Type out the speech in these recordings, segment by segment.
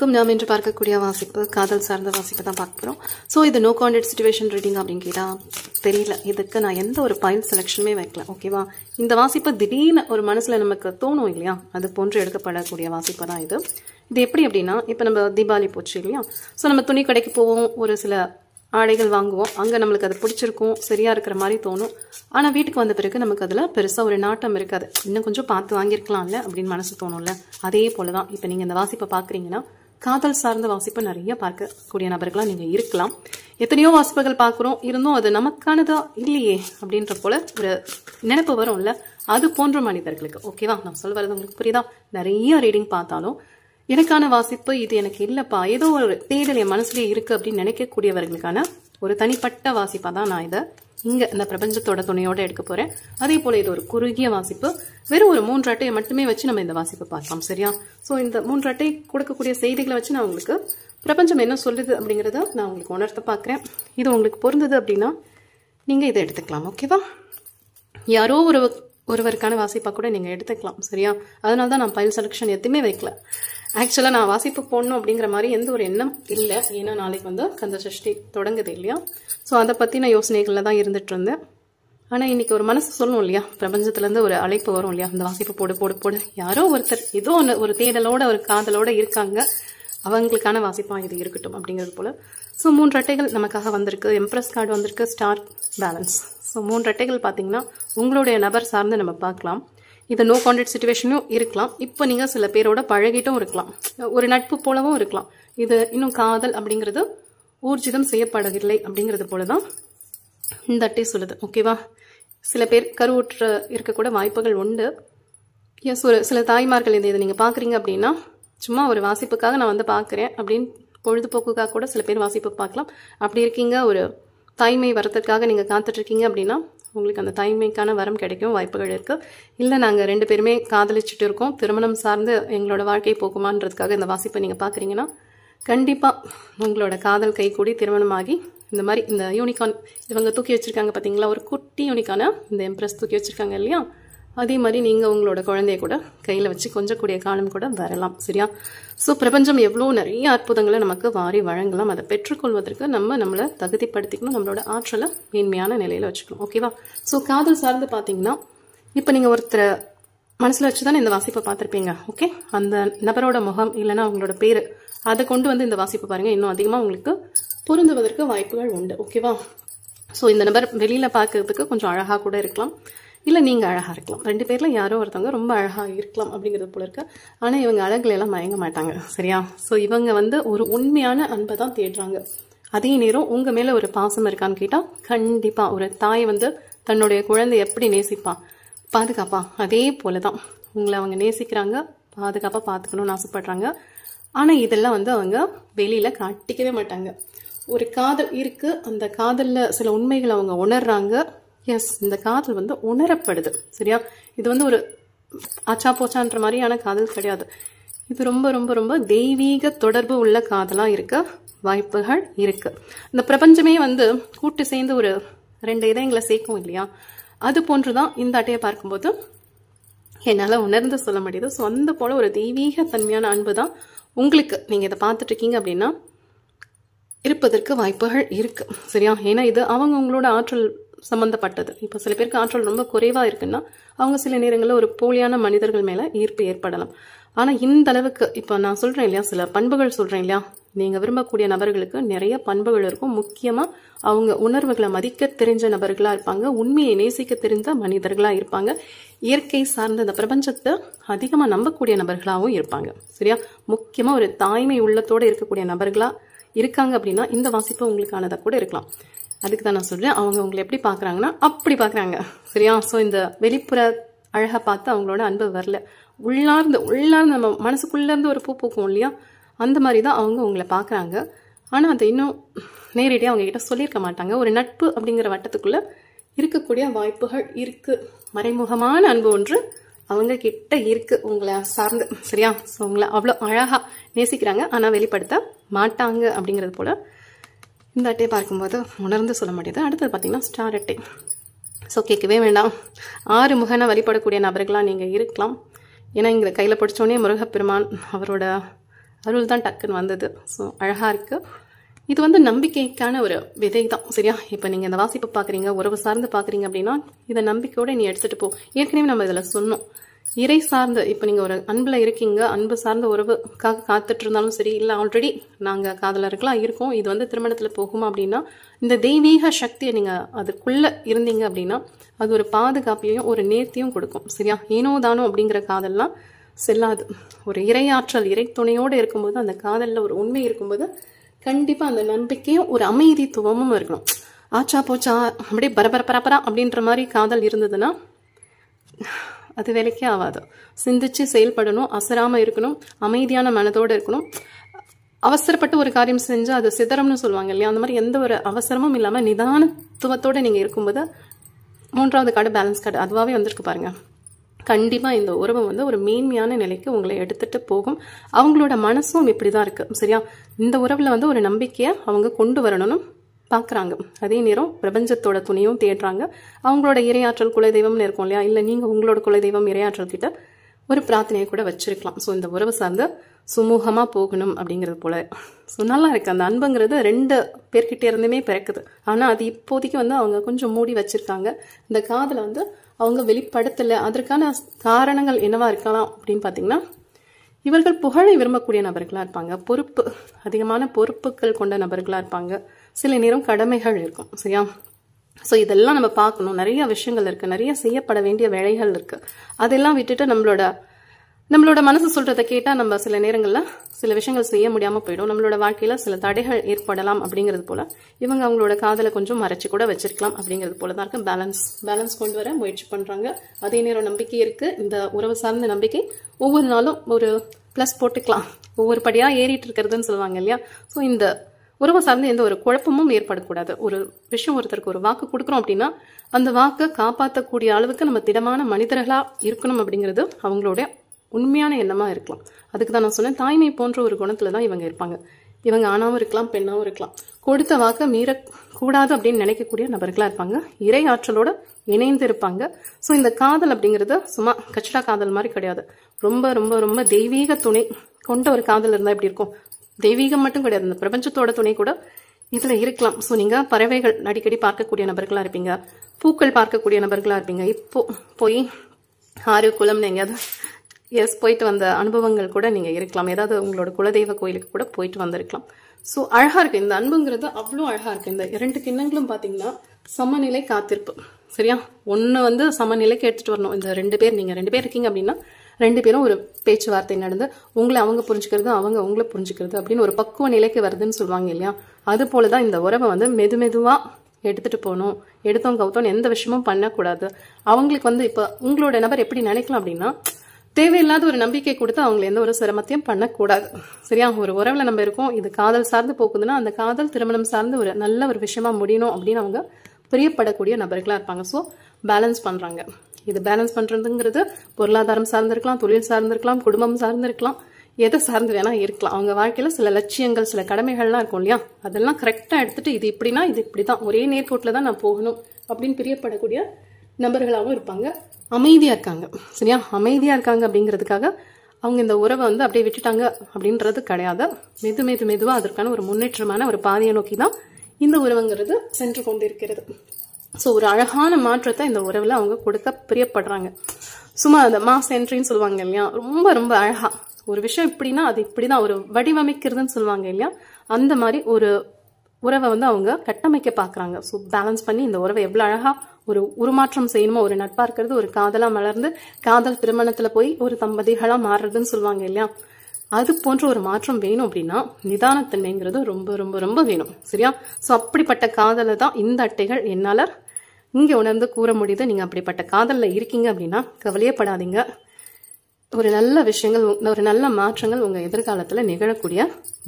அனைவருக்கும் நாம் இன்று பார்க்கக்கூடிய வாசிப்பு காதல் சார்ந்த வாசிப்பு தான் பார்க்க போறோம். ஸோ இது நோ கான்டெக்ட் சிச்சுவேஷன் ரீடிங் அப்படின்னு கேட்டா தெரியல. இதுக்கு நான் எந்த ஒரு பைல் செலெக்ஷனுமே வைக்கல. ஓகேவா? இந்த வாசிப்பு திடீர்னு ஒரு மனசுல நமக்கு தோணும் இல்லையா, அது போன்று எடுக்கப்படக்கூடிய வாசிப்பு தான் இது. இது எப்படி அப்படின்னா, இப்போ நம்ம தீபாவளி போச்சு இல்லையா, ஸோ நம்ம துணி கடைக்கு போவோம், ஒரு சில ஆடைகள் வாங்குவோம், அங்கே நம்மளுக்கு அது பிடிச்சிருக்கும், சரியா இருக்கிற மாதிரி தோணும். ஆனால் வீட்டுக்கு வந்த பிறகு நமக்கு அதில் பெருசாக ஒரு நாட்டம் இருக்காது. இன்னும் கொஞ்சம் பார்த்து வாங்கியிருக்கலாம்ல அப்படின்னு மனசு தோணும்ல. அதே போல தான் இப்போ நீங்கள் இந்த வாசிப்பை பார்க்குறீங்கன்னா, காதல் சார்ந்த வாசிப்பை நிறைய பார்க்கக்கூடிய நபர்களாக நீங்கள் இருக்கலாம். எத்தனையோ வாசிப்புகள் பார்க்குறோம், இருந்தும் அது நமக்கானதா இல்லையே அப்படின்ற போல ஒரு நினைப்பு வரும்ல, அது போன்ற மனிதர்களுக்கு. ஓகேவா? நான் சொல்ல வரது உங்களுக்கு புரியுதா? நிறைய ரீடிங் பார்த்தாலும் எனக்கான வாசிப்பு இது எனக்கு இல்லப்பா, ஏதோ ஒரு தேடல் என் மனசுலயே இருக்கு அப்படின்னு நினைக்கக்கூடியவர்களுக்கான ஒரு தனிப்பட்ட வாசிப்பா தான் நான் இதை இங்க இந்த பிரபஞ்சத்தோட துணையோட எடுக்க போறேன். அதே போல இது ஒரு குறுகிய வாசிப்பு. வெறும் ஒரு 3 அட்டையை மட்டுமே வச்சு நம்ம இந்த வாசிப்பை பார்க்கலாம். சரியா? சோ இந்த 3 அட்டை கொடுக்கக்கூடிய செய்திகளை வச்சு நான் உங்களுக்கு பிரபஞ்சம் என்ன சொல்லுது அப்படிங்கறத நான் உங்களுக்கு உணர்த்த பாக்குறேன். இது உங்களுக்கு பொருந்தது அப்படின்னா நீங்க இதை எடுத்துக்கலாம். ஓகேவா? யாரோ ஒருவருக்கான வாசிப்பா கூட நீங்க எடுத்துக்கலாம். சரியா? அதனாலதான் நான் பைல் செலக்ஷன் எதுவுமே வைக்கல. ஆக்சுவலா நான் வாசிப்பு போடணும் அப்படிங்கிற மாதிரி எந்த ஒரு எண்ணம் இல்லை. ஏன்னா நாளைக்கு வந்து கந்த சஷ்டி தொடங்குது இல்லையா, ஸோ அதை பத்தின யோசனைகள்ல தான் இருந்துட்டு இருந்தேன். ஆனா இன்னைக்கு ஒரு மனசு சொல்லணும் இல்லையா, பிரபஞ்சத்துல இருந்து ஒரு அழைப்பு வரும் இல்லையா, அந்த வாசிப்பு போடு போடு போடு, யாரோ ஒருத்தர் ஏதோ ஒரு தேடலோட ஒரு காதலோட இருக்காங்க, அவங்களுக்கான வாசிப்பா இது இருக்கட்டும் அப்படிங்கிறது போல. ஸோ 3 அட்டைகள் நமக்காக வந்திருக்கு. எம்ப்ரஸ் கார்டு வந்திருக்கு, ஸ்டார் பேலன்ஸ். ஸோ 3 அட்டைகள் பார்த்தீங்கன்னா உங்களுடைய நபர் சார்ந்து நம்ம பார்க்கலாம். இது நோ கான்டெக்ட் சிச்சுவேஷனும் இருக்கலாம். இப்போ நீங்க சில பேரோட பழகிட்டும் இருக்கலாம், ஒரு நட்பு போலவும் இருக்கலாம். இது இன்னும் காதல் அப்படிங்கிறது ஊர்ஜிதம் செய்யப்படவில்லை அப்படிங்கிறது போலதான் இந்த அட்டை சொல்லுது. ஓகேவா? சில பேர் கருவுற்ற இருக்கக்கூட வாய்ப்புகள் உண்டு. எஸ், ஒரு சில தாய்மார்கள் இதை நீங்க பாக்குறீங்க அப்படின்னா, சும்மா ஒரு வாசிப்புக்காக நான் வந்து பாக்குறேன் அப்படின்னு பொழுதுபோக்குக்காக கூட சில பேர் வாசிப்பு பார்க்கலாம். அப்படி இருக்கீங்க, ஒரு தாய்மை வரத்துக்காக நீங்க காத்துட்டு இருக்கீங்க அப்படின்னா உங்களுக்கு அந்த தாய்மைக்கான வரம் கிடைக்கும் வாய்ப்புகள் இருக்கு. இல்லை நாங்கள் 2 பேருமே காதலிச்சுட்டு இருக்கோம், திருமணம் சார்ந்து எங்களோட வாழ்க்கை போக்குமான்றதுக்காக இந்த வாசிப்பை நீங்க பாக்குறீங்கன்னா கண்டிப்பா உங்களோட காதல் கைகூடி திருமணமாகி இந்த மாதிரி இந்த யூனிகார்ன் இவங்க தூக்கி வச்சிருக்காங்க பாத்தீங்களா, ஒரு குட்டி யூனிகார்னை இந்த எம்ப்ரஸ் தூக்கி வச்சிருக்காங்க இல்லையா, அதே மாதிரி நீங்க உங்களோட குழந்தைய கூட கையில வச்சு கொஞ்சக்கூடிய காலம் கூட வரலாம். சரியா? ஸோ பிரபஞ்சம் எவ்வளவு நிறைய அற்புதங்களை நமக்கு வாரி வழங்கலாம். அதை பெற்றுக்கொள்வதற்கு நம்மளை தகுதிப்படுத்திக்கணும், நம்மளோட ஆற்றலை மேன்மையான நிலையில வச்சுக்கணும். ஓகேவா? ஸோ காதல் சார்ந்து பாத்தீங்கன்னா, இப்ப நீங்க ஒருத்தரை மனசுல வச்சுதானே இந்த வாசிப்பை பார்த்திருப்பீங்க. ஓகே, அந்த நபரோட முகம் இல்லைன்னா அவங்களோட பேரு, அதை கொண்டு வந்து இந்த வாசிப்பை பாருங்க, இன்னும் அதிகமா உங்களுக்கு பொருந்துவதற்கு வாய்ப்புகள் உண்டு. ஓகேவா? ஸோ இந்த நபர் வெளியில பார்க்கறதுக்கு கொஞ்சம் அழகா கூட இருக்கலாம், இல்ல நீங்க அழகா இருக்கலாம். 2 பேர்ல யாரோ ஒருத்தவங்க ரொம்ப அழகா இருக்கலாம் அப்படிங்கிறது போல இருக்கு. ஆனா இவங்க அழகுல எல்லாம் மயங்க மாட்டாங்க. சரியா? சோ இவங்க வந்து ஒரு உண்மையான அன்பை தான் தேடுறாங்க. அதே நேரம் உங்க மேல ஒரு பாசம் இருக்கான்னு கேட்டா கண்டிப்பா ஒரு தாய் வந்து தன்னுடைய குழந்தை எப்படி நேசிப்பா, பாதுகாப்பா, அதே போலதான் உங்களை அவங்க நேசிக்கிறாங்க, பாதுகாப்பா பாத்துக்கணும்னு ஆசைப்படுறாங்க. ஆனா இதெல்லாம் வந்து அவங்க வெளியில காட்டிக்கவே மாட்டாங்க. ஒரு காதல் இருக்கு, அந்த காதல்ல சில உண்மைகளை அவங்க உணர்றாங்க. எஸ், இந்த காதல் வந்து உணரப்படுது. சரியா? இது வந்து ஒரு ஆச்சா போச்சான்ற மாதிரியான காதல் கிடையாது. இது ரொம்ப ரொம்ப ரொம்ப தெய்வீக தொடர்பு உள்ள காதலா இருக்க வாய்ப்புகள் இருக்கு. இந்த பிரபஞ்சமே வந்து கூட்டு சேர்ந்து ஒரு 2 இதயங்களை சேர்க்கும் இல்லையா, அது போன்றுதான் இந்த அட்டையை பார்க்கும்போது என்னால உணர்ந்து சொல்ல முடியுது. ஸோ அந்த போல ஒரு தெய்வீக தன்மையான அன்பு தான் உங்களுக்கு, நீங்க இதை பார்த்துட்டு இருக்கீங்க அப்படின்னா இருப்பதற்கு வாய்ப்புகள் இருக்கு. சரியா? ஏன்னா இது அவங்க உங்களோட ஆற்றல் சம்பந்தப்பட்டது. இப்ப சில பேருக்கு ஆற்றல் ரொம்ப குறைவா இருக்குன்னா அவங்க சில நேரங்களில் ஒரு போலியான மனிதர்கள் மேல ஈர்ப்பு ஏற்படலாம். ஆனா இந்த அளவுக்கு இப்ப நான் சொல்றேன் இல்லையா, சில பண்புகள் சொல்றேன் இல்லையா, நீங்க விரும்பக்கூடிய நபர்களுக்கு நிறைய பண்புகள் இருக்கும். முக்கியமா அவங்க உணர்வுகளை மதிக்க தெரிஞ்ச நபர்களா இருப்பாங்க, உண்மையை நேசிக்க தெரிந்த மனிதர்களா இருப்பாங்க, இயற்கை சார்ந்த இந்த பிரபஞ்சத்தை அதிகமா நம்பக்கூடிய நபர்களாகவும் இருப்பாங்க. சரியா? முக்கியமா ஒரு தாய்மை உள்ளத்தோட இருக்கக்கூடிய நபர்களா இருக்காங்க அப்படின்னா இந்த வாசிப்பு உங்களுக்கானதா கூட இருக்கலாம். அதுக்கு தான் நான் சொல்றேன், அவங்க உங்களை எப்படி பாக்குறாங்கன்னா அப்படி பாக்குறாங்க. சரியா? சோ இந்த வெளிப்புற அழகா பார்த்து அவங்களோட அன்பு வரல, உள்ளார்ந்து நம்ம மனசுக்குள்ள இருந்து ஒரு பூ பூக்கும் இல்லையா, அந்த மாதிரிதான் அவங்க உங்களை பாக்குறாங்க. ஆனா அதை இன்னும் நேரடியாக அவங்க கிட்ட சொல்லியிருக்க மாட்டாங்க. ஒரு நட்பு அப்படிங்கிற வட்டத்துக்குள்ள இருக்கக்கூடிய வாய்ப்புகள் இருக்கு. மறைமுகமான அன்பு ஒன்று அவங்க கிட்ட இருக்கு உங்களை சார்ந்து. சரியா? ஸோ உங்களை அவ்வளோ அழகா நேசிக்கிறாங்க, ஆனா வெளிப்படுத்த மாட்டாங்க அப்படிங்கிறது போல இந்த அட்டையை பார்க்கும்போது உணர்ந்து சொல்ல முடியுது. அடுத்தது பார்த்தீங்கன்னா ஸ்டார் அட்டை. ஸோ கேட்கவே வேண்டாம், 6 முகனை வழிபடக்கூடிய நபர்களாக நீங்கள் இருக்கலாம். ஏன்னா இங்கே கையில் பிடிச்சோடனே முருகப்பெருமான் அவரோட அருள் தான் டக்குன்னு வந்தது. ஸோ அழகாக இருக்குது. இது வந்து நம்பிக்கைக்கான ஒரு விதை தான். சரியா? இப்போ நீங்கள் இந்த வாசிப்பு பார்க்குறீங்க, உறவு சார்ந்து பார்க்குறீங்க அப்படின்னா இதை நம்பிக்கையோடு நீ எடுத்துகிட்டு போ. ஏற்கனவே நம்ம இதில் சொன்னோம், இறை சார்ந்து இப்போ நீங்கள் ஒரு அன்பில் இருக்கீங்க, அன்பு சார்ந்த உறவுக்காக காத்துட்டு இருந்தாலும் சரி, இல்லை ஆல்ரெடி நாங்கள் காதலர்களாக இருக்கோம், இது வந்து திருமணத்தில் போகுமா அப்படின்னா இந்த தெய்வீக சக்தியை நீங்கள் அதுக்குள்ளே இருந்தீங்க அப்படின்னா அது ஒரு பாதுகாப்பையும் ஒரு நேர்த்தியும் கொடுக்கும். சரியா? ஏனோ தானோ அப்படிங்கிற காதல்லாம் செல்லாது. ஒரு இறையாற்றல், இறை துணையோடு இருக்கும்போது, அந்த காதலில் ஒரு உண்மை இருக்கும்போது கண்டிப்பாக அந்த நம்பிக்கையும் ஒரு அமைதித்துவமும் இருக்கணும். ஆச்சா போச்சா அப்படியே பரபரப்பரப்பரா அப்படின்ற மாதிரி காதல் இருந்ததுன்னா அது வேலைக்கே ஆகாது. சிந்திச்சு செயல்படணும், அசராமல் இருக்கணும், அமைதியான மனதோடு இருக்கணும். அவசரப்பட்டு ஒரு காரியம் செஞ்சு அது சிதறம்னு சொல்லுவாங்க இல்லையா, அந்த மாதிரி எந்த ஒரு அவசரமும் இல்லாமல் நிதானத்துவத்தோடு நீங்கள் இருக்கும்போது 3வது கார்டு பேலன்ஸ் கார்டு அதுவாகவே வந்திருக்கு பாருங்கள். கண்டிப்பாக இந்த உறவு வந்து ஒரு மேன்மையான நிலைக்கு உங்களை எடுத்துகிட்டு போகும். அவங்களோட மனசும் இப்படி தான் இருக்குது. சரியா? இந்த உறவில் வந்து ஒரு நம்பிக்கையை அவங்க கொண்டு வரணும்னு பார்க்குறாங்க. அதே நேரம் பிரபஞ்சத்தோட துணையும் தேடுறாங்க. அவங்களோட இறையாற்றல் குலதெய்வம்னு இருக்கும் இல்லையா, இல்லை நீங்கள் உங்களோட குலதெய்வம் இறையாற்றல் கிட்ட ஒரு பிரார்த்தனையை கூட வச்சிருக்கலாம். ஸோ இந்த உறவு சார்ந்து சுமூகமாக போகணும் அப்படிங்கிறது போல. ஸோ நல்லா இருக்குது. அந்த அன்புங்கிறது 2 பேர்கிட்ட இருந்துமே பிறக்குது. ஆனால் அது இப்போதைக்கு வந்து அவங்க கொஞ்சம் மூடி வச்சிருக்காங்க. இந்த காதலை வந்து அவங்க வெளிப்படுத்தலை. அதற்கான காரணங்கள் என்னவா இருக்கலாம் அப்படின்னு பார்த்தீங்கன்னா, இவர்கள் புகழை விரும்பக்கூடிய நபர்களாக இருப்பாங்க, அதிகமான பொறுப்புகள் கொண்ட நபர்களாக இருப்பாங்க, சில நேரம் கடமைகள் இருக்கும். சரியா? ஸோ இதெல்லாம் நம்ம பார்க்கணும். நிறைய விஷயங்கள் இருக்குது, நிறைய செய்யப்பட வேண்டிய வேலைகள் இருக்குது. அதெல்லாம் விட்டுட்டு நம்மளோட மனசு சொல்கிறத கேட்டால் நம்ம சில நேரங்களில் சில விஷயங்கள் செய்ய முடியாமல் போயிடும். நம்மளோட வாழ்க்கையில் சில தடைகள் ஏற்படலாம். அப்படிங்கிறது போல் இவங்க அவங்களோட காதலை கொஞ்சம் மறைச்சி கூட வச்சிருக்கலாம். அப்படிங்கிறது போல தான் இருக்கு. பேலன்ஸ் கொண்டு வர முயற்சி பண்ணுறாங்க. அதே நேரம் நம்பிக்கை இருக்குது. இந்த உறவு சார்ந்த நம்பிக்கை ஒவ்வொரு நாளும் ஒரு ப்ளஸ் போட்டுக்கலாம். ஒவ்வொரு படியாக ஏறிட்டு இருக்கிறதுன்னு சொல்லுவாங்க இல்லையா. ஸோ இந்த உறவு சார்ந்து எந்த ஒரு குழப்பமும் ஏற்படக்கூடாது. ஒரு விஷயம் ஒருத்தருக்கு ஒரு வாக்கு கொடுக்குறோம் அப்படின்னா அந்த வாக்கை காப்பாற்றக்கூடிய அளவுக்கு நம்ம திடமான மனிதர்களாக இருக்கணும். அப்படிங்கிறது அவங்களோட உண்மையான எண்ணமாக இருக்கலாம். அதுக்கு தான் நான் சொன்னேன், தாய்மை போன்ற ஒரு குணத்தில் தான் இவங்க இருப்பாங்க. இவங்க ஆணாவும் இருக்கலாம், பெண்ணாவும் இருக்கலாம். கொடுத்த வாக்கை மீறக்கூடாது அப்படின்னு நினைக்கக்கூடிய நபர்களாக இருப்பாங்க. இறை ஆற்றலோட இணைந்து இருப்பாங்க. ஸோ இந்த காதல் அப்படிங்கிறது சும்மா கச்சடா காதல் மாதிரி கிடையாது. ரொம்ப ரொம்ப ரொம்ப தெய்வீக துணை கொண்ட ஒரு காதல் இருந்தால் எப்படி இருக்கும்? தெய்வீகம் மட்டும் கிடையாது, இந்த பிரபஞ்சத்தோட துணை கூட இதில் இருக்கலாம். ஸோ நீங்கள் பறவைகள் அடிக்கடி பார்க்கக்கூடிய நபர்களாக இருப்பீங்க, பூக்கள் பார்க்கக்கூடிய நபர்களாக இருப்பீங்க. இப்போ போய் ஆறு குளம்னு எங்கேயாவது போயிட்டு வந்த அனுபவங்கள் கூட நீங்கள் இருக்கலாம். ஏதாவது உங்களோட குலதெய்வ கோயிலுக்கு கூட போயிட்டு வந்திருக்கலாம். ஸோ அழகாக இருக்குது இந்த அன்புங்கிறது, அவ்வளோ அழகாக இருக்குது. இந்த 2 கிண்ணங்களும் பார்த்தீங்கன்னா சமநிலை காத்திருப்பு. சரியா? ஒன்று வந்து சமநிலைக்கு எடுத்துகிட்டு வரணும். இந்த 2 பேர், நீங்கள் 2 பேர் இருக்கீங்க அப்படின்னா 2 பேரும் ஒரு பேச்சுவார்த்தை நடந்து உங்களை அவங்க புரிஞ்சுக்கிறது, அவங்க உங்களை புரிஞ்சுக்கிறது அப்படின்னு ஒரு பக்குவ நிலைக்கு வருதுன்னு சொல்லுவாங்க இல்லையா. அது போல தான் இந்த உறவை வந்து மெதுவாக எடுத்துகிட்டு போகணும். எடுத்தோம் கவுத்தோன்னு எந்த விஷயமும் பண்ணக்கூடாது. அவங்களுக்கு வந்து இப்போ உங்களோட நபர் எப்படி நினைக்கலாம் அப்படின்னா, தேவையில்லாத ஒரு நம்பிக்கை கொடுத்து அவங்களை எந்த ஒரு சிரமத்தையும் பண்ணக்கூடாது. சரியா? ஒரு உறவில் நம்ம இருக்கோம், இது காதல் சார்ந்து போக்குதுன்னா அந்த காதல் திருமணம் சார்ந்து ஒரு நல்ல ஒரு விஷயமா முடியணும் அப்படின்னு அவங்க பிரியப்படக்கூடிய நபர்களாக இருப்பாங்க. ஸோ பேலன்ஸ் பண்ணுறாங்க. இது பேலன்ஸ் பண்ணுறதுங்கிறது பொருளாதாரம் சார்ந்திருக்கலாம், தொழில் சார்ந்திருக்கலாம், குடும்பம் சார்ந்திருக்கலாம், எதை சார்ந்து வேணா இருக்கலாம். அவங்க வாழ்க்கையில் சில லட்சியங்கள், சில கடமைகள்லாம் இருக்கும் இல்லையா, அதெல்லாம் கரெக்டாக எடுத்துட்டு இது இப்படின்னா இது இப்படி தான், ஒரே நேர்கோட்டில் தான் நான் போகணும் அப்படின்னு பிரியப்படக்கூடிய நபர்களாகவும் இருப்பாங்க. அமைதியாக இருக்காங்க. சரியா? அமைதியாக இருக்காங்க அப்படிங்கிறதுக்காக அவங்க இந்த உறவை வந்து அப்படியே விட்டுட்டாங்க அப்படின்றது கிடையாது. மெதுவாக அதற்கான ஒரு முன்னேற்றமான ஒரு பாதையை நோக்கி தான் இந்த உறவுங்கிறது சென்று கொண்டு இருக்கிறது. ஸோ ஒரு அழகான மாற்றத்தை இந்த உறவில் அவங்க கொடுக்க பிரியப்படுறாங்க. சும்மா அந்த மாஸ் என்ட்ரின்னு சொல்லுவாங்க இல்லையா, ரொம்ப ரொம்ப அழகாக ஒரு விஷயம் இப்படின்னா அது இப்படி தான் ஒரு வடிவமைக்கிறதுன்னு சொல்லுவாங்க இல்லையா, அந்த மாதிரி ஒரு உறவை வந்து அவங்க கட்டமைக்க பார்க்குறாங்க. ஸோ பேலன்ஸ் பண்ணி இந்த உறவை எவ்வளோ அழகாக ஒரு உருமாற்றம் செய்யணுமோ, ஒரு நட்பாக இருக்கிறது ஒரு காதலாக மலர்ந்து காதல் திருமணத்தில் போய் ஒரு தம்பதிகளாக மாறுறதுன்னு சொல்லுவாங்க இல்லையா, அது போன்ற ஒரு மாற்றம் வேணும் அப்படின்னா நிதானத்தன்மைங்கிறது ரொம்ப ரொம்ப ரொம்ப வேணும். சரியா? ஸோ அப்படிப்பட்ட காதலை தான் இந்த அட்டைகள் என்னால் இங்கே உணர்ந்து கூற முடியுது. நீங்கள் அப்படிப்பட்ட காதலில் இருக்கீங்க அப்படின்னா கவலையப்படாதீங்க. ஒரு நல்ல விஷயங்கள், ஒரு நல்ல மாற்றங்கள் உங்கள் எதிர்காலத்தில் நிகழக்கூடிய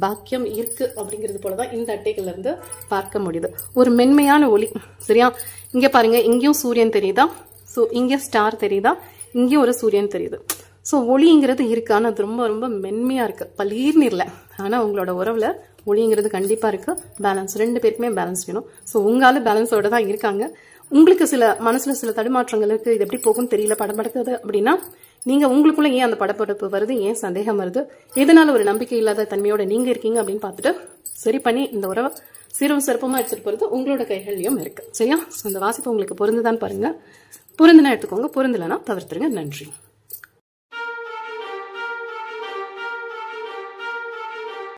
பாக்கியம் இருக்குது. அப்படிங்கிறது போல தான் இந்த அட்டைகள்லேருந்து பார்க்க முடியுது. ஒரு மென்மையான ஒளி. சரியா? இங்கே பாருங்கள், இங்கேயும் சூரியன் தெரியுதா, ஸோ இங்கே ஸ்டார் தெரியுதா, இங்கேயும் ஒரு சூரியன் தெரியுது. ஸோ ஒளிங்கிறது இருக்குது, ஆனால் அது ரொம்ப ரொம்ப மென்மையாக இருக்குது, பளீர்னு இல்லை. ஆனால் உங்களோட உறவில் ஒளிங்கிறது கண்டிப்பாக இருக்குது. பேலன்ஸ், 2 பேருக்குமே பேலன்ஸ் வேணும். ஸோ உங்களால் பேலன்ஸோடு தான் இருக்காங்க. உங்களுக்கு சில மனசில் சில தடுமாற்றங்கள் இருக்குது, இது எப்படி போகும்னு தெரியல, படப்படுக்குது அப்படின்னா நீங்கள் உங்களுக்குள்ள ஏன் அந்த படப்படப்பு வருது, ஏன் சந்தேகம் வருது, எதனால ஒரு நம்பிக்கை இல்லாத தன்மையோட நீங்கள் இருக்கீங்க அப்படின்னு பார்த்துட்டு சரி பண்ணி இந்த உறவை சிறுவும் சிறப்பமாக எடுத்துகிட்டு போகிறது உங்களோட கைகள்லையும் இருக்குது. சரியா? ஸோ அந்த வாசிப்பு உங்களுக்கு பொருந்துதான் பாருங்கள். பொருந்துனா எடுத்துக்கோங்க, பொருந்தலைன்னா தவிர்த்துருங்க. நன்றி.